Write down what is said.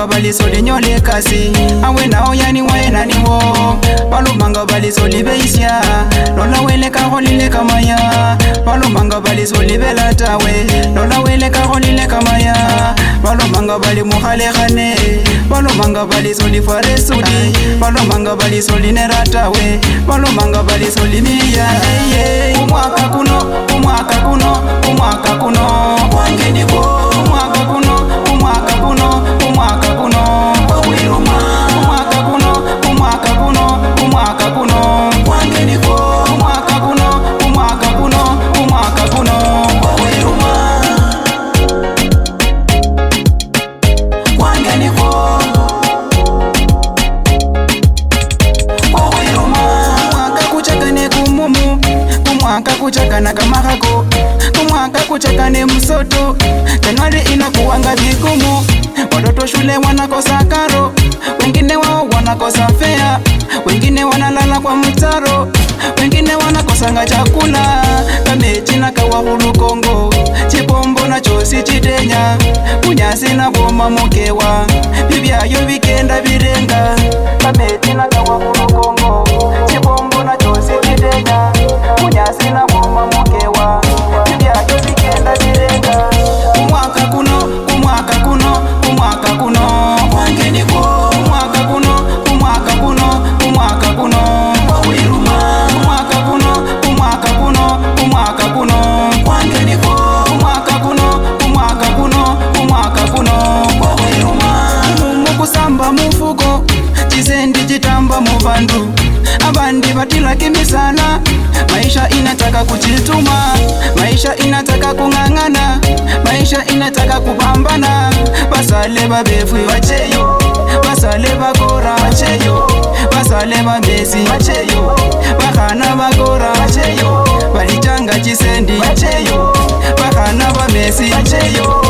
balumanga balisoli nyole kasi awe nao yani waena niwo balumanga balisoli beisya lola wele kaholile kamaya balumanga balisoli belatawe lola wele kaholile kamaya balumanga bali muhalehane balumanga balisoli faresudi balumanga balisoli neratawe balumanga balisoli miya umwaka kuno umwaka kuno umwaka kuno wange niko umwaka kuno umwaka kuno umwaka kuno wawiruma umwaka kuno umwaka kuno umwaka kuno wange niko umwaka kuno umwaka kuno umwaka kuno wawiruma wange niko wawiruma umwaka kuchakane kumumu umwaka kuchakana kamahako umwaka kuchakane msoto Januari inakuanga vigumu watoto shule wanakosa karo wengine wao wanakosa fea wengine wanalala kwa mtaro wengine wanakosanga chakula kamechi na kawahulu Kongo chipombo na chosi chitenya kunyasi na boma mokewa bibyayo bikenda birenga kamechi na kawahulu Kongo chipombo na chosi chitenya kunyasi na boma mokewa bibyayo bikenda birenga umwaka kuno umwaka kuno umwaka kuno wange niko umwaka kuno umwaka kuno umwaka kuno wawiruma umwaka kuno umwaka kuno umwaka kuno wange niko umwaka kuno umwaka kuno umwaka kuno wawiruma mukusamba mufuko chisendi chitamba mu bandu abandi batila kimisana maisha inataka kuchituma maisha inataka kung'ang'ana maisha inataka kupambana basale babefu bacheyo basale bakora bacheyo basale babesi bacheyo bakana bakora bacheyo balichanga chisendi bacheyo bakana babesi bacheyo